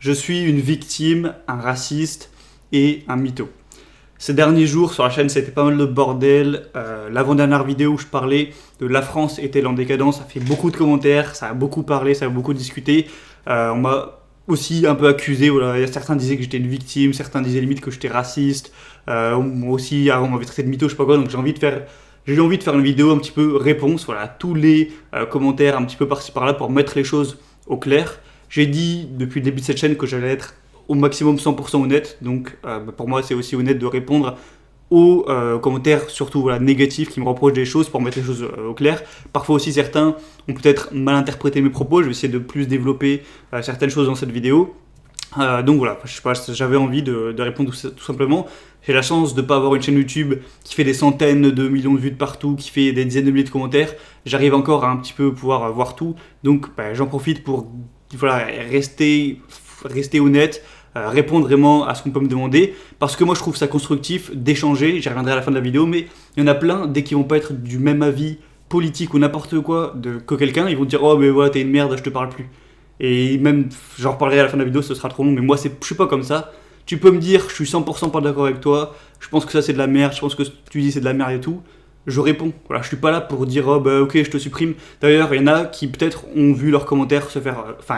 Je suis une victime, un raciste et un mytho. Ces derniers jours sur la chaîne, c'était pas mal de bordel. L'avant-dernière vidéo où je parlais de la France est-elle en décadence, ça fait beaucoup de commentaires, ça a beaucoup parlé, ça a beaucoup discuté. On m'a aussi un peu accusé, voilà. Certains disaient que j'étais une victime, certains disaient limite que j'étais raciste. Moi aussi, on m'avait traité de mytho, je sais pas quoi, donc j'ai envie de faire une vidéo un petit peu réponse, voilà, tous les commentaires un petit peu par-ci par-là pour mettre les choses au clair. J'ai dit depuis le début de cette chaîne que j'allais être au maximum 100% honnête, donc pour moi c'est aussi honnête de répondre aux commentaires, surtout voilà, négatifs, qui me reprochent des choses pour mettre les choses au clair. Parfois aussi certains ont peut-être mal interprété mes propos, je vais essayer de plus développer certaines choses dans cette vidéo. Donc voilà, je sais pas, j'avais envie de répondre tout simplement. J'ai la chance de ne pas avoir une chaîne YouTube qui fait des centaines de millions de vues de partout, qui fait des dizaines de milliers de commentaires. J'arrive encore à un petit peu pouvoir voir tout, donc j'en profite pour voilà, rester honnête, répondre vraiment à ce qu'on peut me demander, parce que moi je trouve ça constructif d'échanger, j'y reviendrai à la fin de la vidéo, mais il y en a plein, dès qu'ils vont pas être du même avis politique ou n'importe quoi que quelqu'un, ils vont dire « Oh mais voilà, t'es une merde, je te parle plus ». Et même, j'en reparlerai à la fin de la vidéo, ce sera trop long, mais moi je suis pas comme ça. Tu peux me dire, je suis 100% pas d'accord avec toi, je pense que ça c'est de la merde, je pense que ce que tu dis c'est de la merde et tout. Je réponds. Voilà, je suis pas là pour dire oh bah ok je te supprime. D'ailleurs, il y en a qui peut-être ont vu leurs commentaires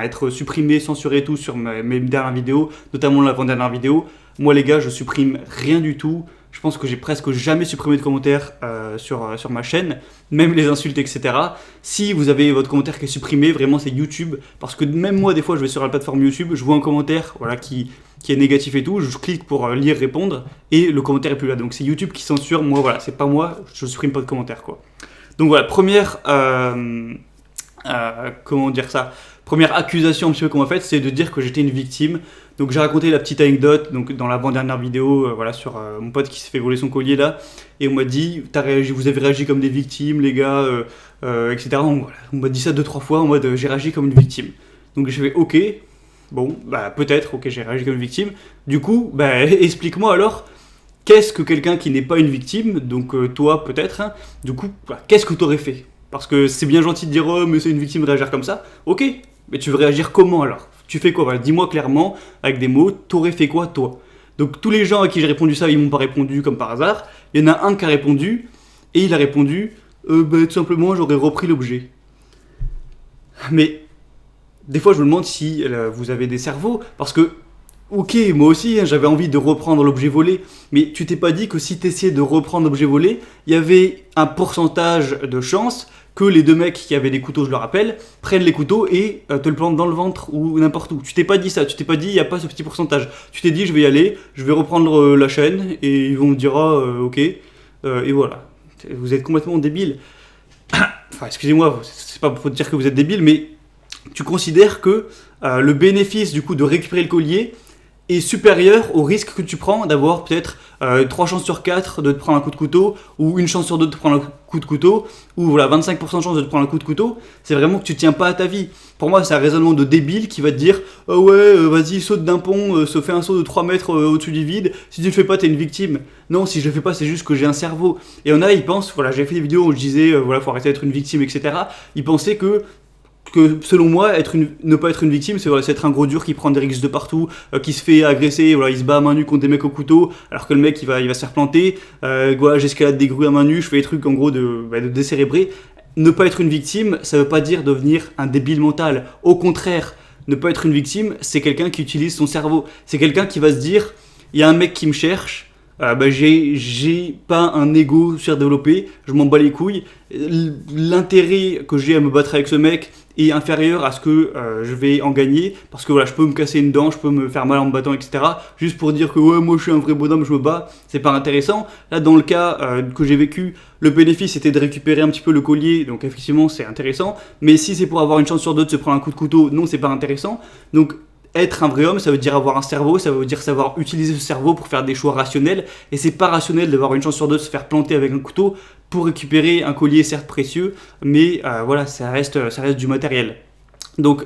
être supprimés, censurés et tout sur mes dernières vidéos, notamment l'avant-dernière vidéo. Moi les gars, je supprime rien du tout. Je pense que j'ai presque jamais supprimé de commentaires sur ma chaîne, même les insultes, etc. Si vous avez votre commentaire qui est supprimé, vraiment c'est YouTube, parce que même moi des fois je vais sur la plateforme YouTube, je vois un commentaire voilà, qui est négatif et tout, je clique pour lire, répondre, et le commentaire est plus là. Donc c'est YouTube qui censure, moi voilà, c'est pas moi, je supprime pas de commentaires quoi. Donc voilà, première accusation un petit peu qu'on m'a faite, c'est de dire que j'étais une victime. Donc j'ai raconté la petite anecdote donc dans l'avant-dernière vidéo voilà, sur mon pote qui s'est fait voler son collier là, et on m'a dit vous avez réagi comme des victimes les gars, etc. Donc, voilà, on m'a dit ça 2-3 fois en mode j'ai réagi comme une victime. Donc je fais ok, bon peut-être, ok j'ai réagi comme une victime. Du coup explique-moi alors, qu'est-ce que quelqu'un qui n'est pas une victime, donc toi peut-être, hein, du coup qu'est-ce que t'aurais fait? Parce que c'est bien gentil de dire oh mais c'est une victime de réagir comme ça, ok, mais tu veux réagir comment alors? Tu fais quoi? Voilà, dis-moi clairement, avec des mots, t'aurais fait quoi toi? Donc tous les gens à qui j'ai répondu ça, ils m'ont pas répondu comme par hasard. Il y en a un qui a répondu, et il a répondu tout simplement j'aurais repris l'objet. Mais des fois je me demande si vous avez des cerveaux, parce que ok, moi aussi hein, j'avais envie de reprendre l'objet volé, mais tu t'es pas dit que si t'essayais de reprendre l'objet volé, il y avait un pourcentage de chance que les deux mecs qui avaient des couteaux, je le rappelle, prennent les couteaux et te le plantent dans le ventre ou n'importe où. Tu t'es pas dit ça, tu t'es pas dit il n'y a pas ce petit pourcentage. Tu t'es dit je vais y aller, je vais reprendre la chaîne et ils vont me dire ok, et voilà. Vous êtes complètement débile. Enfin excusez-moi, c'est pas pour dire que vous êtes débile, mais tu considères que le bénéfice du coup de récupérer le collier est supérieur au risque que tu prends d'avoir peut-être 3 chances sur 4 de te prendre un coup de couteau, ou 1 chance sur 2 de te prendre un coup de couteau, ou voilà 25% de chance de te prendre un coup de couteau. C'est vraiment que tu tiens pas à ta vie. Pour moi c'est un raisonnement de débile qui va te dire oh ouais vas-y saute d'un pont, fais un saut de 3 mètres au-dessus du vide, si tu le fais pas t'es une victime. Non, si je le fais pas c'est juste que j'ai un cerveau. Et on a ils pensent, voilà j'ai fait des vidéos où je disais voilà faut arrêter d'être une victime etc. Ils pensaient que selon moi, ne pas être une victime, c'est être un gros dur qui prend des risques de partout, qui se fait agresser, voilà, il se bat à main nue contre des mecs au couteau, alors que le mec il va se faire planter, voilà, j'escalade des grues à main nue, je fais des trucs en gros de décérébrer. Ne pas être une victime, ça veut pas dire devenir un débile mental. Au contraire, ne pas être une victime, c'est quelqu'un qui utilise son cerveau. C'est quelqu'un qui va se dire, il y a un mec qui me cherche, j'ai pas un ego surdéveloppé, je m'en bats les couilles. L'intérêt que j'ai à me battre avec ce mec est inférieur à ce que je vais en gagner, parce que voilà, je peux me casser une dent, je peux me faire mal en me battant, etc. Juste pour dire que ouais, moi je suis un vrai bonhomme, je me bats, c'est pas intéressant. Là, dans le cas que j'ai vécu, le bénéfice était de récupérer un petit peu le collier, donc effectivement c'est intéressant. Mais si c'est pour avoir une chance sur deux de se prendre un coup de couteau, non, c'est pas intéressant. Donc être un vrai homme, ça veut dire avoir un cerveau, ça veut dire savoir utiliser ce cerveau pour faire des choix rationnels, et c'est pas rationnel d'avoir une chance sur deux de se faire planter avec un couteau pour récupérer un collier certes précieux, mais voilà, ça reste du matériel. Donc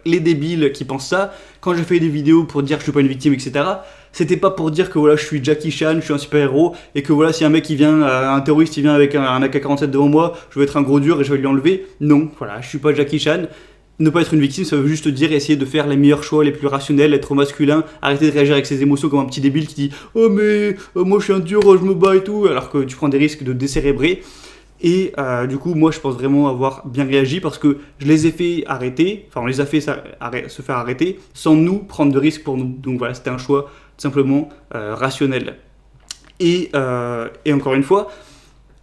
les débiles qui pensent ça, quand j'ai fait des vidéos pour dire que je suis pas une victime, etc., c'était pas pour dire que voilà, je suis Jackie Chan, je suis un super héros, et que voilà, si un mec il vient, un terroriste il vient avec un AK-47 devant moi, je vais être un gros dur et je vais lui enlever. Non, voilà, je suis pas Jackie Chan. Ne pas être une victime, ça veut juste dire essayer de faire les meilleurs choix, les plus rationnels, être masculin, arrêter de réagir avec ses émotions comme un petit débile qui dit «Oh mais moi je suis un dur, je me bats et tout», alors que tu prends des risques de décérébrer. Et du coup, moi je pense vraiment avoir bien réagi parce que je les ai fait arrêter, enfin on les a fait se faire arrêter sans nous prendre de risques pour nous. Donc voilà, c'était un choix tout simplement rationnel. Et encore une fois,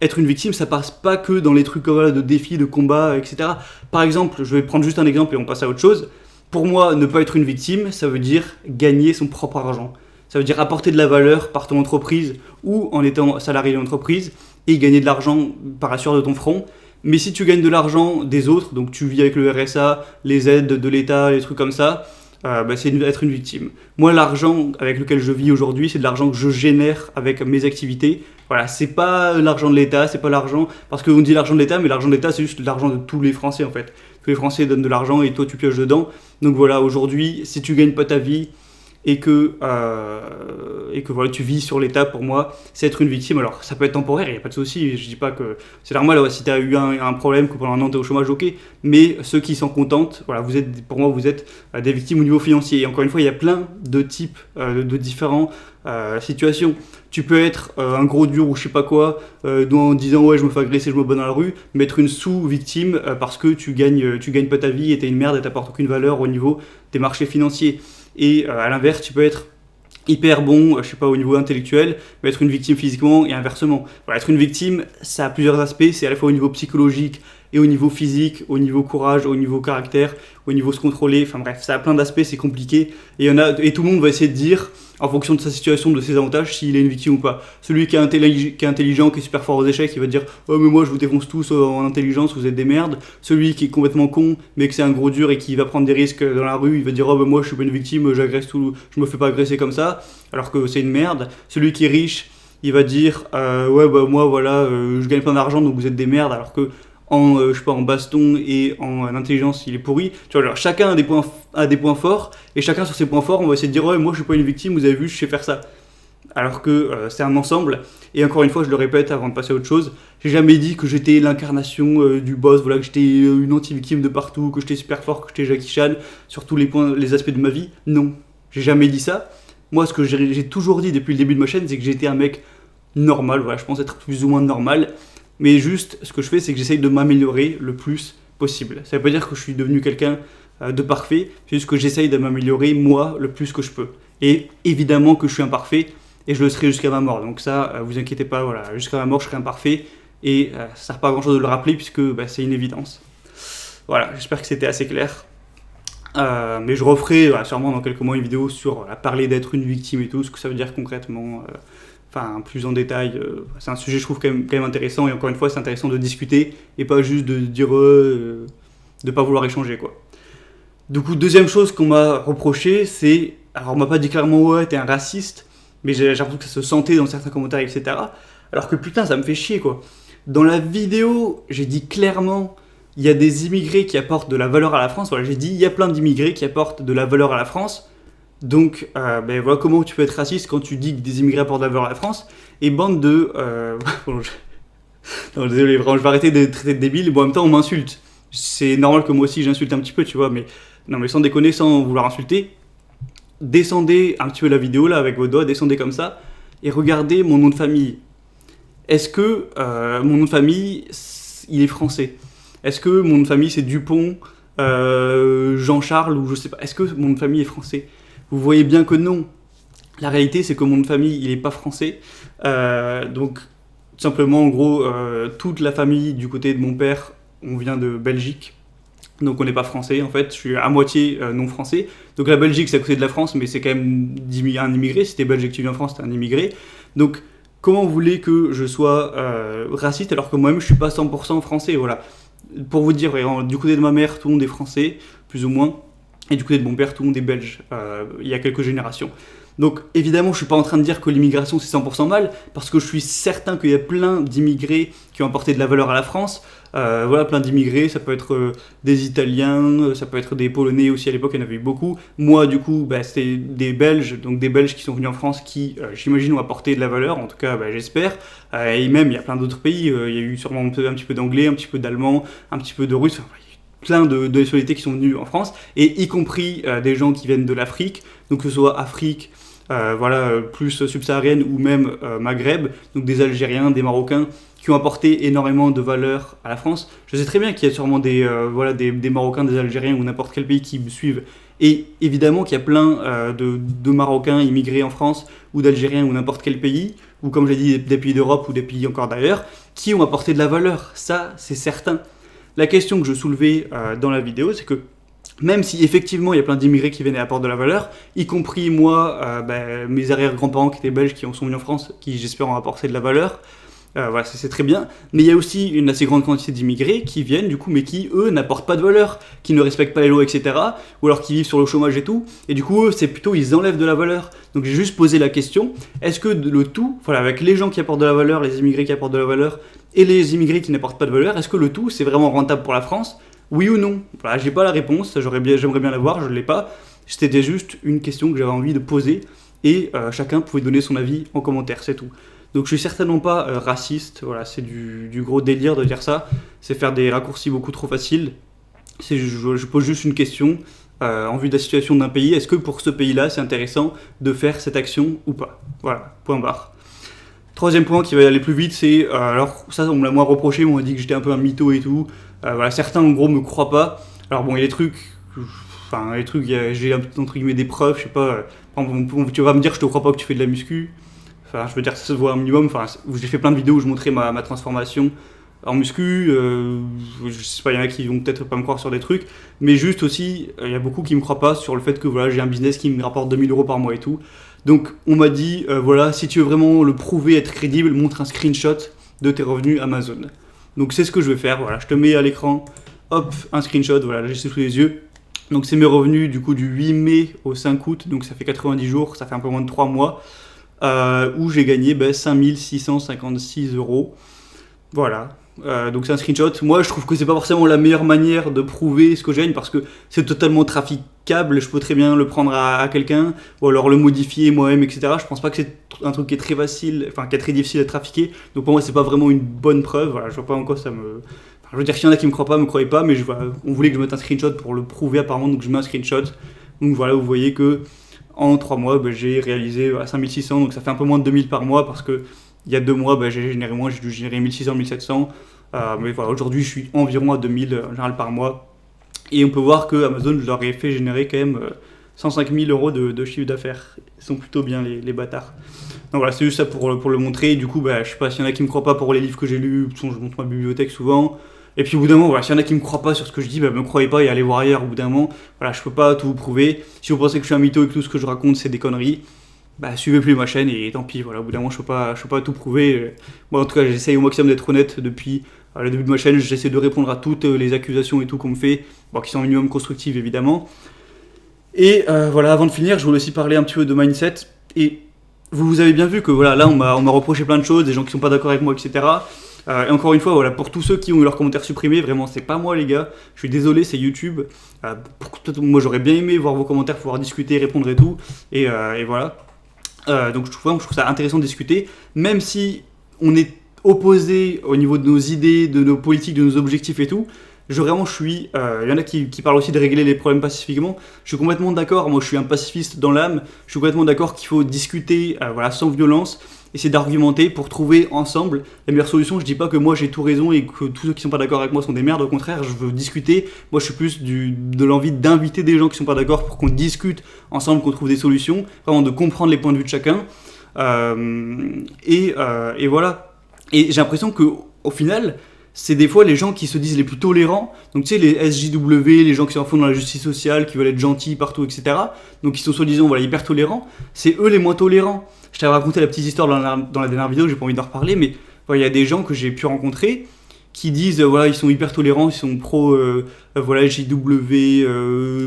être une victime, ça passe pas que dans les trucs voilà, de défis, de combats, etc. Par exemple, je vais prendre juste un exemple et on passe à autre chose. Pour moi, ne pas être une victime, ça veut dire gagner son propre argent. Ça veut dire apporter de la valeur par ton entreprise ou en étant salarié d'une entreprise et gagner de l'argent par la sueur de ton front. Mais si tu gagnes de l'argent des autres, donc tu vis avec le RSA, les aides de l'État, les trucs comme ça, c'est être une victime. Moi, l'argent avec lequel je vis aujourd'hui, c'est de l'argent que je génère avec mes activités. Voilà, c'est pas l'argent de l'État, c'est pas l'argent, parce qu'on dit l'argent de l'État, mais l'argent de l'État, c'est juste l'argent de tous les Français en fait. Tous les Français donnent de l'argent et toi tu pioches dedans. Donc voilà, aujourd'hui, si tu gagnes pas ta vie et que voilà, tu vis sur l'État, pour moi, c'est être une victime. Alors, ça peut être temporaire, il n'y a pas de souci, je dis pas que c'est normal, si tu as eu un problème, que pendant un an tu es au chômage, ok, mais ceux qui s'en contentent, voilà, pour moi, vous êtes des victimes au niveau financier. Et encore une fois, il y a plein de types, de différents situations. Tu peux être un gros dur ou je sais pas quoi, en disant ouais je me fais agresser, je me bats dans la rue, mais être une sous-victime parce que tu gagnes pas ta vie et t'es une merde et t'apportes aucune valeur au niveau des marchés financiers. Et à l'inverse, tu peux être hyper bon, je sais pas, au niveau intellectuel, mais être une victime physiquement et inversement. Voilà, être une victime, ça a plusieurs aspects, c'est à la fois au niveau psychologique et au niveau physique, au niveau courage, au niveau caractère, au niveau se contrôler, enfin bref, ça a plein d'aspects, c'est compliqué, et tout le monde va essayer de dire, en fonction de sa situation, de ses avantages, s'il est une victime ou pas. Celui qui est intelligent, qui est super fort aux échecs, il va dire « Oh mais moi je vous défonce tous en intelligence, vous êtes des merdes ». Celui qui est complètement con, mais que c'est un gros dur et qui va prendre des risques dans la rue, il va dire « Oh bah moi je suis pas une victime, j'agresse tout, je me fais pas agresser comme ça », alors que c'est une merde. Celui qui est riche, il va dire ouais bah moi voilà, je gagne plein d'argent donc vous êtes des merdes, alors que je sais pas, en baston et en intelligence il est pourri. Tu vois, alors chacun a des points forts et chacun sur ses points forts on va essayer de dire ouais moi je suis pas une victime, vous avez vu je sais faire ça. Alors que c'est un ensemble. Et encore une fois je le répète avant de passer à autre chose, j'ai jamais dit que j'étais l'incarnation du boss, voilà, que j'étais une anti-victime de partout, que j'étais super fort, que j'étais Jackie Chan sur tous les aspects de ma vie. Non, j'ai jamais dit ça. Moi ce que j'ai toujours dit depuis le début de ma chaîne, c'est que j'étais un mec normal, voilà, je pense être plus ou moins normal. Mais juste, ce que je fais, c'est que j'essaye de m'améliorer le plus possible. Ça veut pas dire que je suis devenu quelqu'un de parfait, c'est juste que j'essaye de m'améliorer, moi, le plus que je peux. Et évidemment que je suis imparfait, et je le serai jusqu'à ma mort. Donc ça, vous inquiétez pas, voilà, jusqu'à ma mort, je serai imparfait, et ça sert pas à grand chose de le rappeler, puisque c'est une évidence. Voilà, j'espère que c'était assez clair. Mais je referai sûrement dans quelques mois une vidéo sur parler d'être une victime et tout, ce que ça veut dire concrètement. Enfin, plus en détail, c'est un sujet je trouve quand même intéressant, et encore une fois c'est intéressant de discuter et pas juste de dire de pas vouloir échanger quoi. Du coup, deuxième chose qu'on m'a reproché, c'est, alors on m'a pas dit clairement ouais t'es un raciste, mais j'ai l'impression que ça se sentait dans certains commentaires etc. Alors que putain ça me fait chier quoi. Dans la vidéo j'ai dit clairement il y a des immigrés qui apportent de la valeur à la France, voilà j'ai dit il y a plein d'immigrés qui apportent de la valeur à la France. Donc, voilà comment tu peux être raciste quand tu dis que des immigrés apportent de la valeur à la France. Et bande de... non, désolé, vraiment, je vais arrêter de traiter de débile. Bon, en même temps, on m'insulte. C'est normal que moi aussi j'insulte un petit peu, tu vois. Mais non, mais sans déconner, sans vouloir insulter. Descendez un petit peu la vidéo, là, avec vos doigts. Descendez comme ça. Et regardez mon nom de famille. Est-ce que mon nom de famille, il est français? Est-ce que mon nom de famille, c'est Dupont, Jean-Charles, ou je sais pas. Est-ce que mon nom de famille est français? Vous voyez bien que non. La réalité, c'est que mon nom de famille, il n'est pas français. Donc, tout simplement, en gros, toute la famille du côté de mon père, on vient de Belgique. Donc, on n'est pas français, en fait. Je suis à moitié non français. Donc, la Belgique, c'est à côté de la France, mais c'est quand même un immigré. Si t'es belge et que tu viens en France, t'es un immigré. Donc, comment vous voulez que je sois raciste alors que moi-même, je suis pas 100% français, voilà. Pour vous dire, du côté de ma mère, tout le monde est français, plus ou moins. Et du côté de mon père, tout le monde est belge, il y a quelques générations. Donc évidemment, je ne suis pas en train de dire que l'immigration c'est 100% mal, parce que je suis certain qu'il y a plein d'immigrés qui ont apporté de la valeur à la France. Voilà, plein d'immigrés, ça peut être des Italiens, ça peut être des Polonais aussi, à l'époque il y en avait eu beaucoup. Moi du coup, c'était des Belges, donc des Belges qui sont venus en France qui, j'imagine, ont apporté de la valeur, en tout cas j'espère. Et même, il y a plein d'autres pays, il y a eu sûrement un petit peu d'anglais, un petit peu d'allemand, un petit peu de russe, enfin, plein de nationalités qui sont venues en France, et y compris des gens qui viennent de l'Afrique, donc que ce soit Afrique, plus subsaharienne ou même Maghreb, donc des Algériens, des Marocains, qui ont apporté énormément de valeur à la France. Je sais très bien qu'il y a sûrement des Marocains, des Algériens ou n'importe quel pays qui me suivent. Et évidemment qu'il y a plein de Marocains immigrés en France ou d'Algériens ou n'importe quel pays, ou comme j'ai dit, des pays d'Europe ou des pays encore d'ailleurs, qui ont apporté de la valeur. Ça, c'est certain. La question que je soulevais dans la vidéo, c'est que même si effectivement il y a plein d'immigrés qui viennent et apportent de la valeur, y compris moi, mes arrière-grands-parents qui étaient belges, qui sont venus en France, qui j'espère ont apporté de la valeur, ça c'est très bien, mais il y a aussi une assez grande quantité d'immigrés qui viennent du coup, mais qui eux n'apportent pas de valeur, qui ne respectent pas les lois, etc., ou alors qui vivent sur le chômage et tout, et du coup eux c'est plutôt ils enlèvent de la valeur. Donc j'ai juste posé la question, est-ce que le tout, avec les gens qui apportent de la valeur, les immigrés qui apportent de la valeur, et les immigrés qui n'apportent pas de valeur, est-ce que le tout c'est vraiment rentable pour la France? Oui ou non? Voilà, j'ai pas la réponse, j'aimerais bien l'avoir, je ne l'ai pas, c'était juste une question que j'avais envie de poser, et chacun pouvait donner son avis en commentaire, c'est tout. Donc je suis certainement pas raciste, voilà, c'est du gros délire de dire ça, c'est faire des raccourcis beaucoup trop faciles. Je pose juste une question en vue de la situation d'un pays, est-ce que pour ce pays-là c'est intéressant de faire cette action ou pas? Voilà, point barre. Troisième point qui va aller plus vite, c'est, alors ça on me l'a moins reproché, on m'a dit que j'étais un peu un mytho et tout, certains en gros me croient pas, alors bon il y a des trucs, j'ai entre guillemets des preuves, je sais pas, tu vas me dire je te crois pas que tu fais de la muscu. Enfin, je veux dire, ça se voit un minimum. Enfin, j'ai fait plein de vidéos où je montrais ma transformation en muscu. Je sais pas, il y en a qui vont peut-être pas me croire sur des trucs. Mais juste aussi, il y a beaucoup qui me croient pas sur le fait que j'ai un business qui me rapporte 2000 € par mois et tout. Donc, on m'a dit, si tu veux vraiment le prouver, être crédible, montre un screenshot de tes revenus Amazon. Donc, c'est ce que je vais faire. Voilà, je te mets à l'écran, hop, un screenshot. Voilà, là, j'ai sous les yeux. Donc, c'est mes revenus du coup du 8 mai au 5 août. Donc, ça fait 90 jours, ça fait un peu moins de 3 mois. Où j'ai gagné 5656 €. Voilà. Donc c'est un screenshot. Moi je trouve que c'est pas forcément la meilleure manière de prouver ce que je gagne parce que c'est totalement traficable. Je peux très bien le prendre à quelqu'un ou alors le modifier moi-même, etc. Je pense pas que c'est un truc qui est très facile, qui est très difficile à trafiquer. Donc pour moi c'est pas vraiment une bonne preuve. Voilà, je vois pas en quoi ça me. Je veux dire, s'il y en a qui me croient pas, me croyez pas, mais on voulait que je mette un screenshot pour le prouver apparemment, donc je mets un screenshot. Donc voilà, vous voyez que en 3 mois, j'ai réalisé 5600, donc ça fait un peu moins de 2000 par mois parce que il y a 2 mois, j'ai dû générer 1600, 1700. Mais voilà, aujourd'hui, je suis environ à 2000 en général par mois. Et on peut voir que Amazon, je leur ai fait générer quand même 105 000 € de chiffre d'affaires. Ils sont plutôt bien, les bâtards. Donc voilà, c'est juste ça pour le montrer. Et du coup, je sais pas s'il y en a qui me croient pas pour les livres que j'ai lus. Je montre ma bibliothèque souvent. Et puis au bout d'un moment, s'il y en a qui me croient pas sur ce que je dis, me croyez pas et allez voir ailleurs. Au bout d'un moment, je peux pas tout vous prouver. Si vous pensez que je suis un mytho et que tout ce que je raconte c'est des conneries, suivez plus ma chaîne et tant pis. Voilà, au bout d'un moment, je peux pas tout prouver. Moi, en tout cas, j'essaye au maximum d'être honnête depuis le début de ma chaîne. J'essaie de répondre à toutes les accusations et tout qu'on me fait, qui sont un minimum constructives évidemment. Et avant de finir, je voulais aussi parler un petit peu de mindset. Et vous avez bien vu que là, on m'a reproché plein de choses, des gens qui sont pas d'accord avec moi, etc. Et encore une fois, pour tous ceux qui ont eu leurs commentaires supprimés, vraiment, c'est pas moi les gars, je suis désolé, c'est YouTube. Moi j'aurais bien aimé voir vos commentaires, pouvoir discuter, répondre et tout. Et voilà. Donc je trouve ça intéressant de discuter, même si on est opposés au niveau de nos idées, de nos politiques, de nos objectifs et tout. Il y en a qui parlent aussi de régler les problèmes pacifiquement. Je suis complètement d'accord, moi je suis un pacifiste dans l'âme, je suis complètement d'accord qu'il faut discuter sans violence, essayer d'argumenter pour trouver ensemble la meilleure solution. Je dis pas que moi j'ai tout raison et que tous ceux qui sont pas d'accord avec moi sont des merdes, au contraire, je veux discuter. Moi je suis plus de l'envie d'inviter des gens qui sont pas d'accord pour qu'on discute ensemble, qu'on trouve des solutions, vraiment de comprendre les points de vue de chacun. Et voilà. Et j'ai l'impression qu'au final, c'est des fois les gens qui se disent les plus tolérants, donc tu sais les SJW, les gens qui sont à fond dans la justice sociale, qui veulent être gentils partout, etc. Donc qui sont soi-disant hyper tolérants, c'est eux les moins tolérants. Je t'avais raconté la petite histoire dans la dernière vidéo, j'ai pas envie d'en reparler, mais il y a des gens que j'ai pu rencontrer qui disent ils sont hyper tolérants, ils sont pro JW,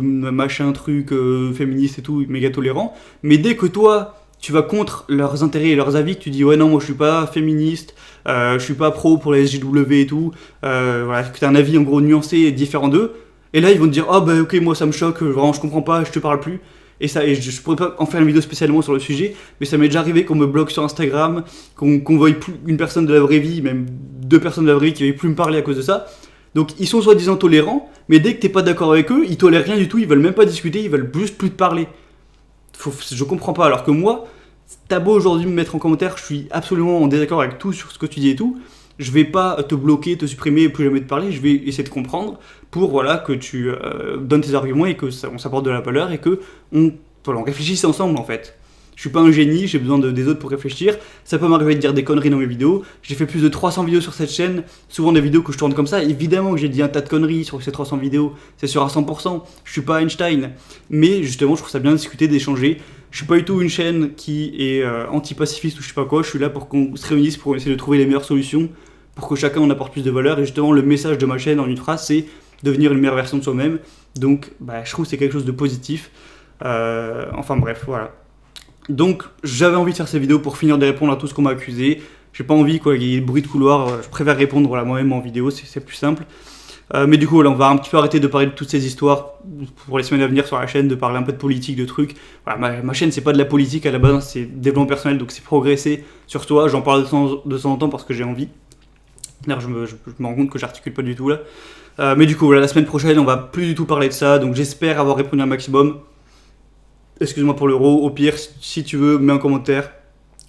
machin truc, féministe et tout, méga tolérants, mais dès que toi tu vas contre leurs intérêts et leurs avis, que tu dis ouais non moi je suis pas féministe, je suis pas pro pour les SJW et tout, que t'as un avis en gros nuancé et différent d'eux, et là ils vont te dire ok moi ça me choque, vraiment je comprends pas, je te parle plus. Et je pourrais pas en faire une vidéo spécialement sur le sujet, mais ça m'est déjà arrivé qu'on me bloque sur Instagram, qu'on veuille plus une personne de la vraie vie, même 2 personnes de la vraie vie qui veuillent plus me parler à cause de ça. Donc ils sont soi-disant tolérants, mais dès que t'es pas d'accord avec eux, ils tolèrent rien du tout, ils veulent même pas discuter, ils veulent juste plus te parler. Je comprends pas, alors que moi, t'as beau aujourd'hui me mettre en commentaire, je suis absolument en désaccord avec tout sur ce que tu dis et tout, je vais pas te bloquer, te supprimer et plus jamais te parler, je vais essayer de comprendre pour voilà, que tu donnes tes arguments et que on s'apporte de la valeur et que on réfléchisse ensemble en fait. Je suis pas un génie, j'ai besoin des autres pour réfléchir. Ça peut m'arriver de dire des conneries dans mes vidéos. J'ai fait plus de 300 vidéos sur cette chaîne, souvent des vidéos que je tourne comme ça. Évidemment que j'ai dit un tas de conneries sur ces 300 vidéos, c'est sûr à 100%. Je suis pas Einstein. Mais justement, je trouve ça bien de discuter, d'échanger. Je suis pas du tout une chaîne qui est anti-pacifiste ou je sais pas quoi. Je suis là pour qu'on se réunisse, pour essayer de trouver les meilleures solutions, pour que chacun en apporte plus de valeur. Et justement, le message de ma chaîne en une phrase, c'est devenir une meilleure version de soi-même. Donc, je trouve que c'est quelque chose de positif. Enfin bref, voilà. Donc j'avais envie de faire cette vidéo pour finir de répondre à tout ce qu'on m'a accusé. J'ai pas envie qu'il y ait le bruit de couloir, je préfère répondre moi-même en vidéo, c'est plus simple. Mais du coup voilà, on va un petit peu arrêter de parler de toutes ces histoires pour les semaines à venir sur la chaîne, de parler un peu de politique, de trucs. Voilà, ma chaîne c'est pas de la politique à la base, c'est développement personnel, donc c'est progresser sur soi. J'en parle de temps en temps parce que j'ai envie. D'ailleurs je me rends compte que j'articule pas du tout là. Mais du coup voilà, la semaine prochaine on va plus du tout parler de ça, donc j'espère avoir répondu un maximum. Excuse-moi pour l'euro, au pire, si tu veux, mets un commentaire.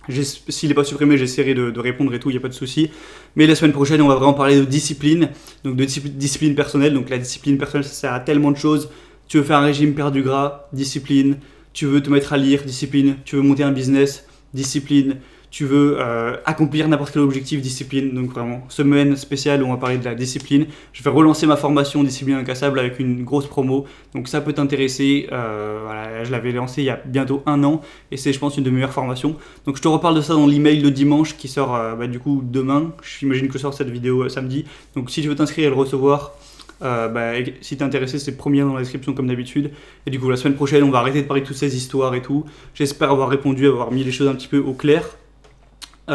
S'il n'est pas supprimé, j'essaierai de répondre et tout, il n'y a pas de souci. Mais la semaine prochaine, on va vraiment parler de discipline, donc de discipline personnelle. Donc la discipline personnelle, ça sert à tellement de choses. Tu veux faire un régime, perdre du gras, discipline. Tu veux te mettre à lire, discipline. Tu veux monter un business, discipline. Tu veux accomplir n'importe quel objectif, discipline. Donc vraiment, semaine spéciale où on va parler de la discipline. Je vais relancer ma formation discipline incassable avec une grosse promo. Donc ça peut t'intéresser. Voilà, je l'avais lancé il y a bientôt 1 an et c'est je pense une de mes meilleures formations. Donc je te reparle de ça dans l'email de dimanche qui sort du coup demain. J'imagine que sort cette vidéo samedi. Donc si tu veux t'inscrire et le recevoir, si t'es intéressé, c'est le premier lien dans la description comme d'habitude. Et du coup la semaine prochaine on va arrêter de parler de toutes ces histoires et tout. J'espère avoir répondu, avoir mis les choses un petit peu au clair. Ouais,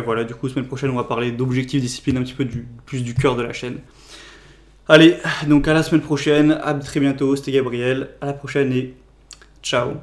voilà, du coup, semaine prochaine, on va parler d'objectifs, discipline, un petit peu plus du cœur de la chaîne. Allez, donc à la semaine prochaine, à très bientôt, c'était Gabriel, à la prochaine et ciao.